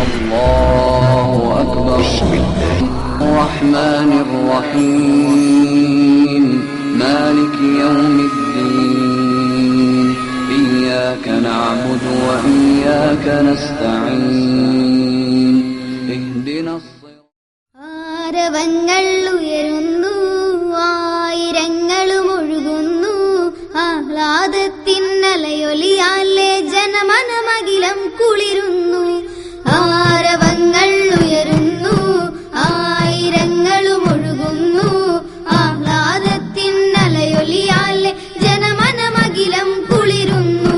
الله أكبر. بسم الله الرحمن الرحيم مالك يوم الدين إياك نعبد وإياك نستعين اهدنا الصراط. ആരവങ്ങൾ ഉയരുന്നു, ആയിരങ്ങളും ഒഴുകുന്നു, ആഹ്ലാദത്തിന്നലയൊലിയാലെ ജനമനമകിലം കുളിരുന്നു. ആരവങ്ങൾ ഉയരുന്നു, ആയിരങ്ങളും ഒഴുകുന്നു, ആഹ്ലാദത്തിന്നലയൊലിയാലെ ജനമനമകിലം കുളിരുന്നു.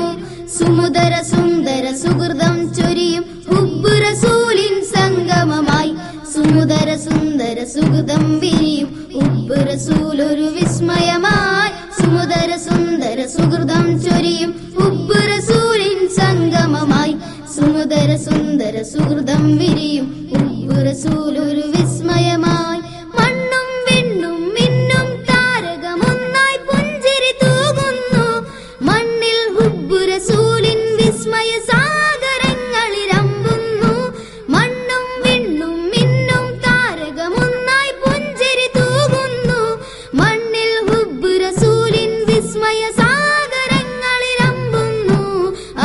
സുമുദര സുന്ദര സുഹൃതം ചൊരിയും ഹുബ്ബ് റസൂലിൻ സംഗമമായി, സുമുദര സുന്ദര സുഹൃതം വിരിയും ഹുബ്ബ് റസൂൽ ഒരു വിസ്മയമായി. സുമുദര സുന്ദര സുഹൃതം ചൊരിയും ഹുബ്ബ് റസൂലിൻ സംഗമമായി, സുമുദര സുന്ദര സുഹൃതം വിരിയും ഹുബ്ബ് റസൂൽ ഒരു വിസ്മയമായി. മണ്ണും വിണ്ണും മിന്നും താരകമൊന്നായി പുഞ്ചിരി തൂകുന്നു, മണ്ണിൽ ഹുബ്ബ് റസൂലിൻ വിസ്മയ സാഗരങ്ങളിരമ്പുന്നു. മണ്ണും വിണ്ണും മിന്നും താരകമൊന്നായി പുഞ്ചിരി തൂകുന്നു, മണ്ണിൽ ഹുബ്ബ് റസൂലിൻ വിസ്മയ സാഗരങ്ങളിരമ്പുന്നു.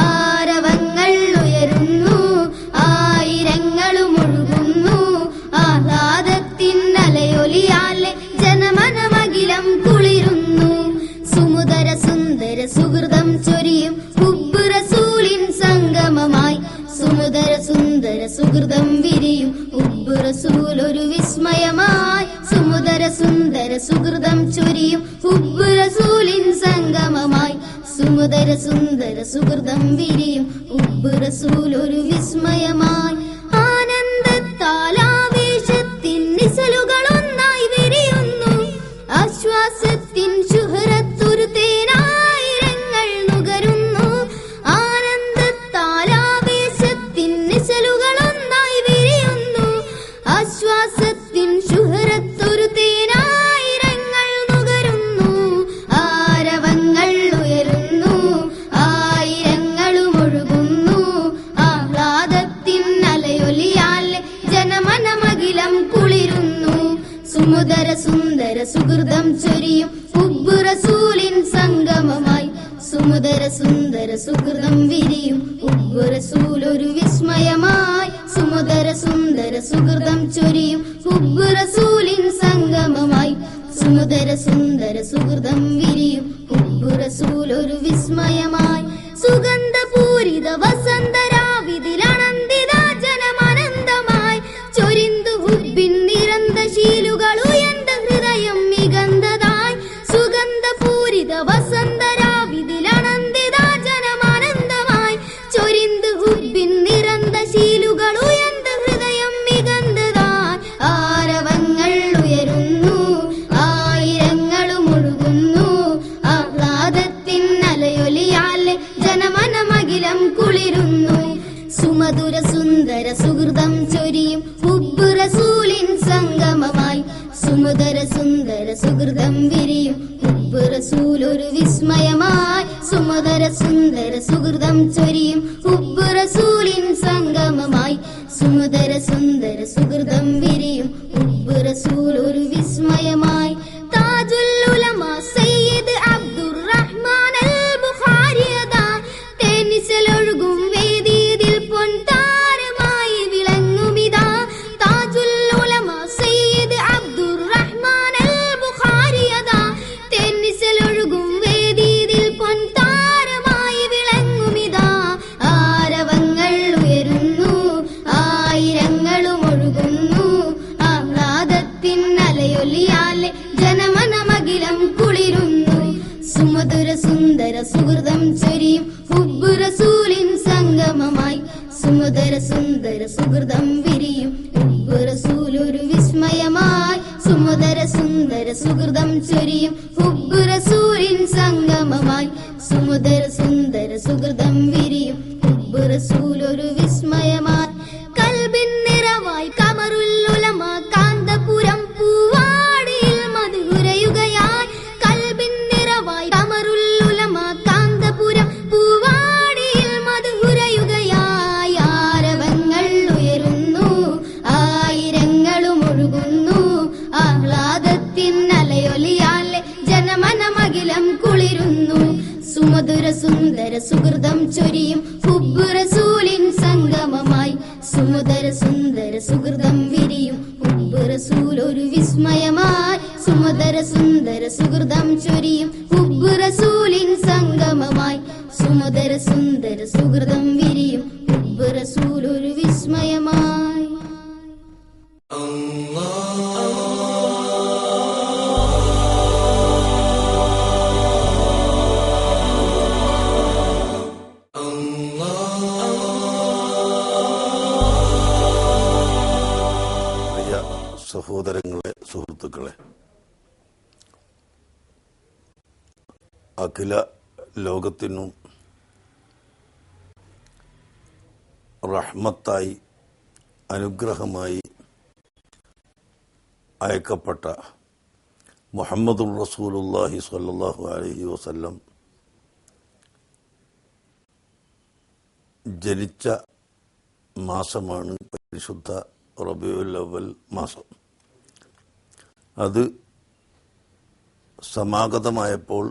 ആരവങ്ങൾ ഉയരുന്നു, ആയിരങ്ങളും ഒഴുകുന്നു, ആഹ്ലാദത്തിന്നലയൊലിയാലെ ജനമനമകിലം കുളിരുന്നു. സുമുദര സുന്ദര സുഹൃതം ചൊരിയും ഹുബ്ബ് റസൂലിൻ സംഗമമായി, സുമുദര സുന്ദര സുഹൃതം വിരിയും ഹുബ്ബ് റസൂൽ ഒരു വിസ്മയമായി. സുമുദര സുന്ദര സുഹൃതം ചൊരിയും ഹുബ്ബ് റസൂലിൻ സംഗമമായി, സുമുദര സുന്ദര സുഹൃതം വിരിയും ഹുബ്ബ് റസൂൽ ഒരു വിസ്മയമായി. ആനന്ദത്താൽ ആവേശത്തിൻ നിസലുകളൊന്നായി വിരിയുന്നു, ആശ്വാസത്തിൻ ശുഹ്റത്തൊരു തേനായിരങ്ങൾ നുകരുന്നു. ആനന്ദത്താൽ ആവേശത്തിൻ നിസലുകളൊന്നായി വിരിയുന്നു, ആശ്വാസത്തിൻ ശുഹ്റത്തൊരു തേനായിരങ്ങൾ നുകരുന്നു. ആരവങ്ങൾ ഉയരുന്നു, ആയിരങ്ങളും ഒഴുകുന്നു, ആഹ്ലാദത്തിന്നലയൊലിയാലെ ജനമനമകിലം കുളിരുന്നു. സുമുദര സുന്ദര സുഹൃതം ചൊരിയും ഹുബ്ബ് റസൂലിൻ സംഗമമായി, സുമുദര സുന്ദര സുഹൃതം വിരിയും ഹുബ്ബ് റസൂൽ ഒരു വിസ്മയമായി. സുമുദര സുന്ദര സുഹൃതം ചൊരിയും ഹുബ്ബ് റസൂലിൻ സംഗമമായി, സുമുദര സുന്ദര സുഹൃതം വിരിയും ഹുബ്ബ് റസൂൽ ഒരു വിസ്മയമായി. സുഗന്ധപൂരിത വസന്തരാവിതിലനന്ദിത ജനമനന്തമായി, ചൊരിന്തു ഹുബ്ബിൻ നിരന്ത ശീലുകൾ ഉയർന്ന ഹൃദയം മികന്തതായി. സുഗന്ധപൂരിത വസന്തരാവിതിലനന്ദിത ജനമനന്തമായി, ചൊരിന്തു ഹുബ്ബിൻ നിരന്ത ശീലുകൾ ഉയർന്ന ഹൃദയം മികന്തതായി. ആരവങ്ങൾ ഉയരുന്നു, ആയിരങ്ങളും ഒഴുകുന്നു, ആഹ്ലാദത്തിന്നലയൊലിയാലെ ജനമനമകിലം കുളിരുന്നു. സുമധുര സുന്ദര സുഹൃതം ചൊരിയും ഹുബ്ബ് റസൂലിൻ സംഗമമായി, സുമുദര സുന്ദര സുഹൃതം വിരിയും ഹുബ്ബ് റസൂൽ ഒരു വിസ്മയമായി. സുമുദര സുന്ദര സുഹൃതം ചൊരിയും ഹുബ്ബ് റസൂലിൻ സംഗമമായി, സുമുദര സുന്ദര സുഹൃതം വിരിയും ഹുബ്ബ് റസൂൽ ഒരു വിസ്മയമായി. താജുൽ ഉലമ സയ്യിദ് അബ്ദുർ റഹ്മാൻ അൽ ബുഖാരിയദാ, തേനിസലൊഴുകും വേദിയിൽ പൊൻതാരമായി വിളങ്ങുമിതാ. താജുൽ ഉലമ സയ്യിദ് അബ്ദുർ റഹ്മാൻ അൽ ബുഖാരിയദാ, തേനിസലൊഴുകും വേദിയിൽ പൊൻതാരമായി വിളങ്ങുമിതാ. ആരവങ്ങൾ ഉയരുന്നു, ആയിരങ്ങളും ഒഴുകുന്നു, ആഹ്ലാദത്തിന്നലയൊലിയാലെ ജനമനമകിലം കുളിരുന്നു. സുമധുര സുന്ദര സുഹൃതം ചൊരിയും ഹുബ്ബ് റസൂലിൻ സംഗമമായി, സുമധുര സുന്ദര സുഹൃതം വിരിയും ഹുബ്ബ് റസൂൽ ഒരു വിസ്മയമായി. സുമധുര സുന്ദര സുഹൃതം ചൊരിയും ഹുബ്ബ് റസൂലിൻ സംഗമമായി, സുമധുര സുന്ദര സുഹൃതം വിരിയും ഹുബ്ബ് റസൂൽ ഒരു വിസ്മയമായി. കൽബിൻ നിറവായി കമറുൽ ഉലമ കാന്തപുരം പൂവാടിയിൽ മധുരയുകയായി, കൽബിൻ നിറവായി കമറുൽ ഉലമ കാന്തപുരം പൂവാടിയിൽ മധുരയുകയായി. കുളിരുന്നു. സുമധുര സുന്ദര സുഹൃതം ചൊരിയും ഹുബ്ബ് റസൂലിൻ സംഗമമായി. സുമധുര സുന്ദര സുഹൃതം വിരിയും ഹുബ്ബ് റസൂൽ ഒരു വിസ്മയമായി. സുമധുര സുന്ദര സുഹൃതം ചൊരിയും ഹുബ്ബ് റസൂലിൻ സംഗമമായി. സുമധുര സുന്ദര സുഹൃതം വിരിയും ഹുബ്ബ് റസൂൽ ഒരു വിസ്മയമായി. സഹോദരങ്ങളെ, സുഹൃത്തുക്കളെ, അഖില ലോകത്തിനും റഹ്മത്തായി അനുഗ്രഹമായി അയക്കപ്പെട്ട മുഹമ്മദുർ റസൂലുള്ളാഹി സ്വല്ലല്ലാഹു അലൈഹി വസല്ലം ജനിച്ച മാസമാണ് പരിശുദ്ധ റബീഉൽ അവ്വൽ മാസം. അത് സമാഗതമായപ്പോൾ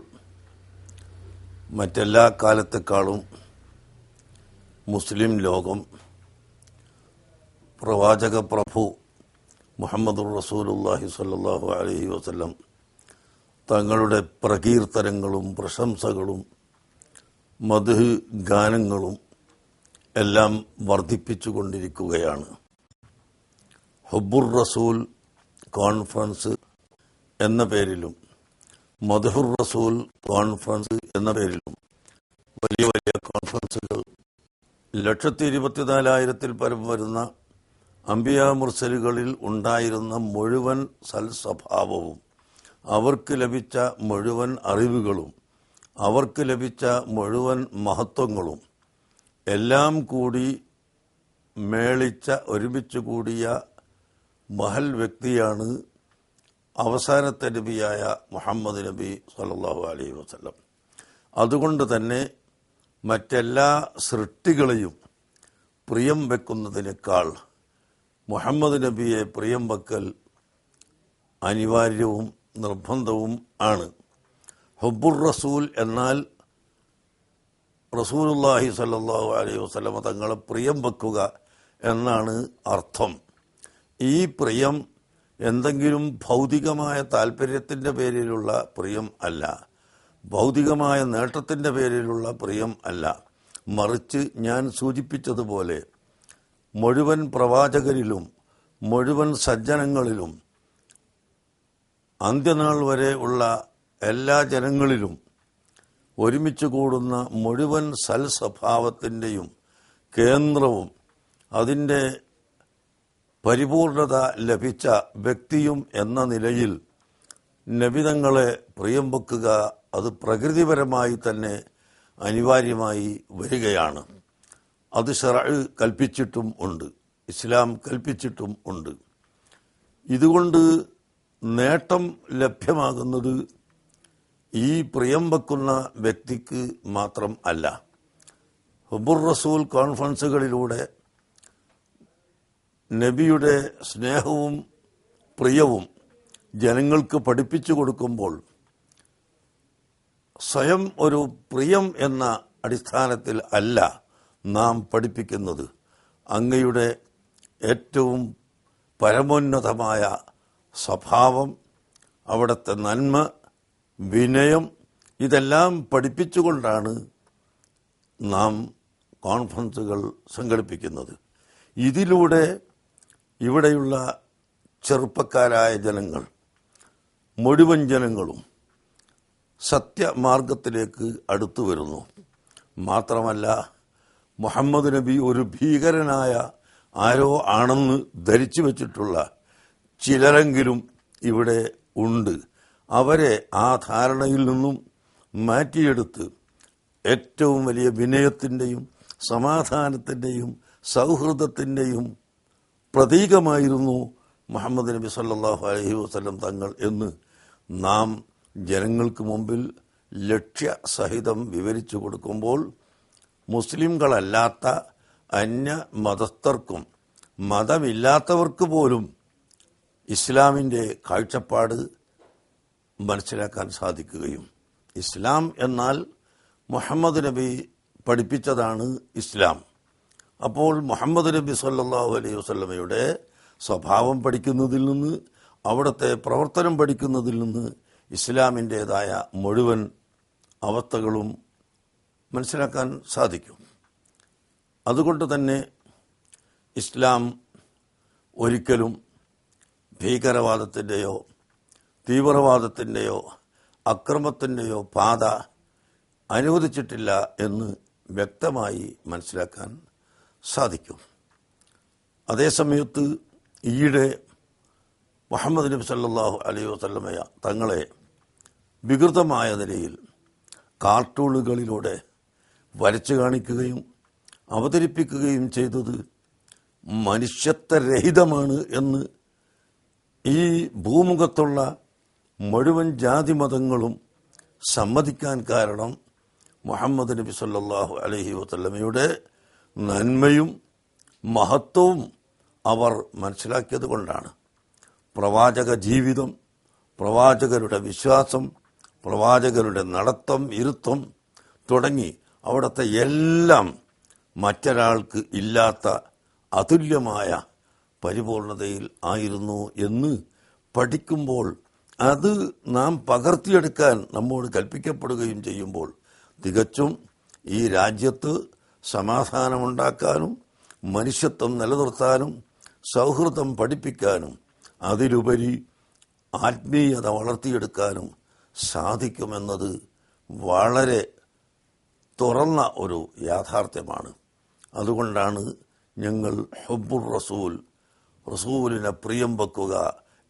മറ്റെല്ലാ കാലത്തെക്കാളും മുസ്ലിം ലോകം പ്രവാചക പ്രഭു മുഹമ്മദുർ റസൂലുള്ളാഹി സ്വല്ലല്ലാഹു അലൈഹി വസല്ലം തങ്ങളുടെ പ്രകീർത്തനങ്ങളും പ്രശംസകളും മദ്ഹ് ഗാനങ്ങളും എല്ലാം വർദ്ധിപ്പിച്ചുകൊണ്ടിരിക്കുകയാണ്. ഹുബ്ബുർ റസൂൽ കോൺഫറൻസ് എന്ന പേരിലും മദ്ഹുർ റസൂൽ കോൺഫറൻസ് എന്ന പേരിലും വലിയ വലിയ കോൺഫറൻസുകൾ 124,000 പരം വരുന്ന അംബിയാ മുർസലുകളിൽ ഉണ്ടായിരുന്ന മുഴുവൻ സൽസ്വഭാവവും, അവർക്ക് ലഭിച്ച മുഴുവൻ അറിവുകളും, അവർക്ക് ലഭിച്ച മുഴുവൻ മഹത്വങ്ങളും എല്ലാം കൂടി മേളിച്ച ഒരുമിച്ച് കൂടിയ മഹൽ വ്യക്തിയാണ് അവസാനത്തെ നബിയായ മുഹമ്മദ് നബി സല്ലല്ലാഹു അലൈഹി വസല്ലം. അതുകൊണ്ട് തന്നെ മറ്റെല്ലാ സൃഷ്ടികളെയും പ്രിയം വെക്കുന്നതിനേക്കാൾ മുഹമ്മദ് നബിയെ പ്രിയം വെക്കൽ അനിവാര്യവും നിർബന്ധവും ആണ്. ഹുബ്ബുർ റസൂൽ എന്നാൽ റസൂലുള്ളാഹി സ്വല്ലല്ലാഹു അലൈഹി വസല്ലം തങ്ങളെ പ്രിയം വെക്കുക എന്നാണ് അർത്ഥം. ഈ പ്രിയം എന്തെങ്കിലും ഭൗതികമായ താല്പര്യത്തിൻ്റെ പേരിലുള്ള പ്രിയം അല്ല, ഭൗതികമായ നേട്ടത്തിൻ്റെ പേരിലുള്ള പ്രിയം അല്ല. മറിച്ച് ഞാൻ സൂചിപ്പിച്ചതുപോലെ മുഴുവൻ പ്രവാചകരിലും മുഴുവൻ സജ്ജനങ്ങളിലും അന്ത്യനാൾ വരെ ഉള്ള എല്ലാ ജനങ്ങളിലും ഒരുമിച്ച് കൂടുന്ന മുഴുവൻ സൽസ്വഭാവത്തിൻ്റെയും കേന്ദ്രവും അതിൻ്റെ പരിപൂർണത ലഭിച്ച വ്യക്തിയും എന്ന നിലയിൽ നബിതങ്ങളെ പ്രിയം വെക്കുക അത് പ്രകൃതിപരമായി തന്നെ അനിവാര്യമായി വരികയാണ്. അത് ശർഅ് കൽപ്പിച്ചിട്ടും ഉണ്ട്, ഇസ്ലാം കൽപ്പിച്ചിട്ടും ഉണ്ട്. ഇതുകൊണ്ട് നേട്ടം ലഭ്യമാകുന്നത് ഈ പ്രിയം വെക്കുന്ന വ്യക്തിക്ക് മാത്രം അല്ല. ഹുബ്ബുർ റസൂൽ കോൺഫറൻസുകളിലൂടെ നബിയുടെ സ്നേഹവും പ്രിയവും ജനങ്ങൾക്ക് പഠിപ്പിച്ചു കൊടുക്കുമ്പോൾ സ്വയം ഒരു പ്രിയം എന്ന അടിസ്ഥാനത്തിൽ അല്ല നാം പഠിപ്പിക്കുന്നത്. അങ്ങയുടെ ഏറ്റവും പരമോന്നതമായ സ്വഭാവം, അവിടുത്തെ നന്മ, വിനയം, ഇതെല്ലാം പഠിപ്പിച്ചുകൊണ്ടാണ് നാം കോൺഫറൻസുകൾ സംഘടിപ്പിക്കുന്നത്. ഇതിലൂടെ ഇവിടെയുള്ള ചെറുപ്പക്കാരായ ജനങ്ങൾ, മുഴുവൻ ജനങ്ങളും സത്യമാർഗത്തിലേക്ക് അടുത്തു വരുന്നു. മാത്രമല്ല, മുഹമ്മദ് നബി ഒരു ഭീകരനായ ആരോ ആണെന്ന് ധരിച്ചു വച്ചിട്ടുള്ള ചിലരെങ്കിലും ഇവിടെ ഉണ്ട്. അവരെ ആ ധാരണയിൽ നിന്നും മാറ്റിയെടുത്ത് ഏറ്റവും വലിയ വിനയത്തിൻ്റെയും സമാധാനത്തിൻ്റെയും സൗഹൃദത്തിൻ്റെയും പ്രതീകമായിരുന്നു മുഹമ്മദ് നബി സല്ലല്ലാഹു അലൈഹി വസല്ലം തങ്ങൾ എന്ന് നാം ജനങ്ങൾക്ക് മുമ്പിൽ ലക്ഷ്യസഹിതം വിവരിച്ചു കൊടുക്കുമ്പോൾ മുസ്ലിംകളല്ലാത്ത അന്യ മതസ്ഥർക്കും മതമില്ലാത്തവർക്ക് പോലും ഇസ്ലാമിൻ്റെ കാഴ്ചപ്പാട് മനസ്സിലാക്കാൻ സാധിക്കുകയും ഇസ്ലാം എന്നാൽ മുഹമ്മദ് നബി പഠിപ്പിച്ചതാണ് ഇസ്ലാം. അപ്പോൾ മുഹമ്മദ് നബി സല്ലല്ലാഹു അലൈഹി വസല്ലമയുടെ സ്വഭാവം പഠിക്കുന്നതിൽ നിന്ന്, അവിടുത്തെ പ്രവർത്തനം പഠിക്കുന്നതിൽ നിന്ന് ഇസ്ലാമിൻ്റേതായ മുഴുവൻ അവസ്ഥകളും മനസ്സിലാക്കാൻ സാധിക്കും. അതുകൊണ്ട് തന്നെ ഇസ്ലാം ഒരിക്കലും ഭീകരവാദത്തിൻ്റെയോ തീവ്രവാദത്തിൻ്റെയോ അക്രമത്തിൻ്റെയോ പാത അനുവദിച്ചിട്ടില്ല എന്ന് വ്യക്തമായി മനസ്സിലാക്കാൻ സാധിക്കും. അതേസമയത്ത് ഈയിടെ മുഹമ്മദ് നബി സല്ലല്ലാഹു അലൈഹി വസല്ലമ തങ്ങളെ വികൃതമായ നിലയിൽ കാർട്ടൂണുകളിലൂടെ വരച്ചു കാണിക്കുകയും അവതരിപ്പിക്കുകയും ചെയ്തത് മനുഷ്യത്വരഹിതമാണ് എന്ന് ഈ ഭൂമുഖത്തുള്ള മുഴുവൻ ജാതി മതങ്ങളും സമ്മതിക്കാൻ കാരണം മുഹമ്മദ് നബി സല്ലല്ലാഹു അലൈഹി വസല്ലമയുടെ നന്മയും മഹത്വവും അവർ മനസ്സിലാക്കിയത് കൊണ്ടാണ്. പ്രവാചക ജീവിതം, പ്രവാചകരുടെ വിശ്വാസം, പ്രവാചകരുടെ നടത്തം, ഇരുത്തം തുടങ്ങി അവിടുത്തെ എല്ലാം മറ്റൊരാൾക്ക് ഇല്ലാത്ത അതുല്യമായ പരിപൂർണതയിൽ ആയിരുന്നു എന്ന് പഠിക്കുമ്പോൾ, അത് നാം പകർത്തിയെടുക്കാൻ നമ്മോട് കൽപ്പിക്കപ്പെടുകയും ചെയ്യുമ്പോൾ തികച്ചും ഈ രാജ്യത്ത് സമാധാനമുണ്ടാക്കാനും മനുഷ്യത്വം നിലനിർത്താനും സൗഹൃദം പഠിപ്പിക്കാനും അതിലുപരി ആത്മീയത വളർത്തിയെടുക്കാനും സാധിക്കുമെന്നത് വളരെ തുറന്ന ഒരു യാഥാർത്ഥ്യമാണ്. അതുകൊണ്ടാണ് ഞങ്ങൾ ഹുബ്ബുർ റസൂൽ, റസൂലിനെ പ്രിയം വെക്കുക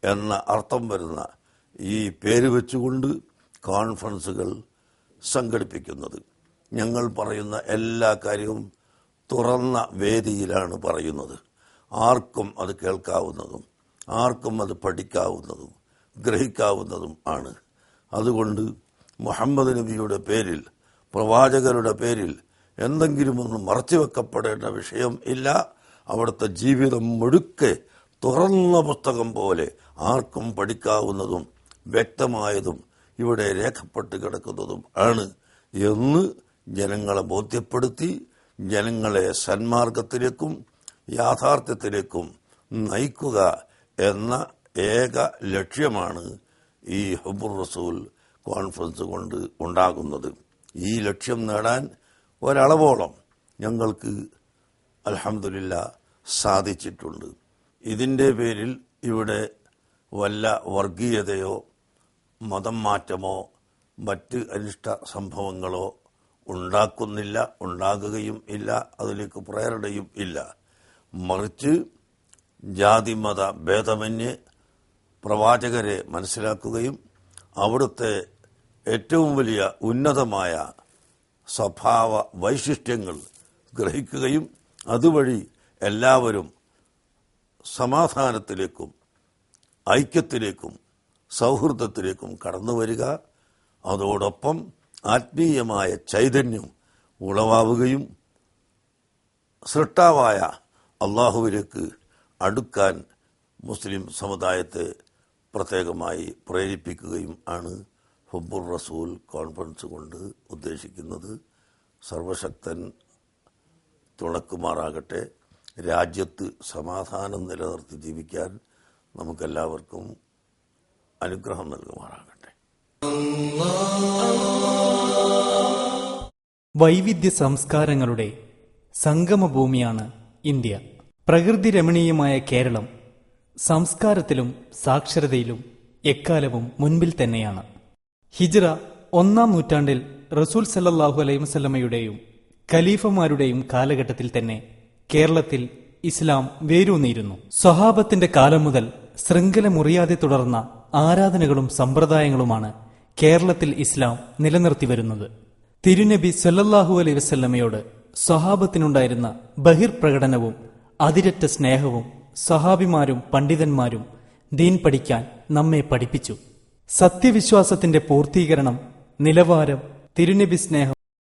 എന്ന അർത്ഥം വരുന്ന ഈ പേര് വെച്ചുകൊണ്ട് കോൺഫറൻസുകൾ സംഘടിപ്പിക്കുന്നത്. ഞങ്ങൾ പറയുന്ന എല്ലാ കാര്യവും തുറന്ന വേദിയിലാണ് പറയുന്നത്. ആർക്കും അത് കേൾക്കാവുന്നതും ആർക്കും അത് പഠിക്കാവുന്നതും ഗ്രഹിക്കാവുന്നതും ആണ്. അതുകൊണ്ട് മുഹമ്മദ് നബിയുടെ പേരിൽ, പ്രവാചകരുടെ പേരിൽ എന്തെങ്കിലും ഒന്ന് മറച്ചുവെക്കപ്പെടേണ്ട വിഷയം ഇല്ല. അവിടുത്തെ ജീവിതം മുഴുക്കെ തുറന്ന പുസ്തകം പോലെ ആർക്കും പഠിക്കാവുന്നതും വ്യക്തമായതും ഇവിടെ രേഖപ്പെട്ട് കിടക്കുന്നതും ആണ് എന്ന് ജനങ്ങളെ ബോധ്യപ്പെടുത്തി ജനങ്ങളെ സന്മാർഗത്തിലേക്കും യാഥാർത്ഥ്യത്തിലേക്കും നയിക്കുക എന്ന ഏക ലക്ഷ്യമാണ് ഈ ഹുബ്ബുർ റസൂൽ കോൺഫറൻസ് കൊണ്ട് ഉണ്ടാകുന്നത്. ഈ ലക്ഷ്യം നേടാൻ ഒരളവോളം ഞങ്ങൾക്ക് അൽഹംദുലില്ലാ സാധിച്ചിട്ടുണ്ട്. ഇതിൻ്റെ പേരിൽ ഇവിടെ വല്ല വർഗീയതയോ മതം മാറ്റമോ മറ്റ് അനിഷ്ട സംഭവങ്ങളോ ഉണ്ടാക്കുന്നില്ല, ഉണ്ടാകുകയും ഇല്ല, അതിലേക്ക് പ്രേരണയും ഇല്ല. മറിച്ച് ജാതി മത ഭേദമന്യേ പ്രവാചകരെ മനസ്സിലാക്കുകയും അവിടുത്തെ ഏറ്റവും വലിയ ഉന്നതമായ സ്വഭാവ വൈശിഷ്ട്യങ്ങൾ ഗ്രഹിക്കുകയും അതുവഴി എല്ലാവരും സമാധാനത്തിലേക്കും ഐക്യത്തിലേക്കും സൗഹൃദത്തിലേക്കും കടന്നു വരിക, അതോടൊപ്പം ആത്മീയമായ ചൈതന്യം ഉളവാവുകയും സൃഷ്ടാവായ അള്ളാഹുവിലേക്ക് അടുക്കാൻ മുസ്ലിം സമുദായത്തെ പ്രത്യേകമായി പ്രേരിപ്പിക്കുകയും ആണ് ഹുബ്ബുർ റസൂൽ കോൺഫറൻസ് കൊണ്ട് ഉദ്ദേശിക്കുന്നത്. സർവശക്തൻ തുണക്കുമാറാകട്ടെ. രാജ്യത്ത് സമാധാനം നിലനിർത്തി ജീവിക്കാൻ നമുക്കെല്ലാവർക്കും അനുഗ്രഹം നൽകുമാറാകട്ടെ. വൈവിധ്യ സംസ്കാരങ്ങളുടെ സംഗമഭൂമിയാണ് ഇന്ത്യ. പ്രകൃതി രമണീയമായ കേരളം സംസ്കാരത്തിലും സാക്ഷരതയിലും എക്കാലവും മുൻപിൽ തന്നെയാണ്. ഹിജ്റ 1-ാം നൂറ്റാണ്ടിൽ റസൂൽ സല്ലല്ലാഹു അലൈഹി വസല്ലമയുടെയും ഖലീഫമാരുടെയും കാലഘട്ടത്തിൽ തന്നെ കേരളത്തിൽ ഇസ്ലാം വേരൂന്നിയിരുന്നു. സ്വഹാബത്തിന്റെ കാലം മുതൽ ശൃംഖല മുറിയാതെ തുടർന്ന ആരാധനകളും സമ്പ്രദായങ്ങളുമാണ് കേരളത്തിൽ ഇസ്ലാം നിലനിർത്തി വരുന്നത്. തിരുനബി സല്ലല്ലാഹു അലൈഹി വസല്ലമയോട് സ്വഹാബത്തിനുണ്ടായിരുന്ന ബഹിർപ്രകടനവും അതിരറ്റ സ്നേഹവും സ്വഹാബിമാരും പണ്ഡിതന്മാരും ദീൻ പഠിക്കാൻ നമ്മെ പഠിപ്പിച്ചു. സത്യവിശ്വാസത്തിന്റെ പൂർത്തീകരണം, നിലവാരം, തിരുനബി സ്നേഹം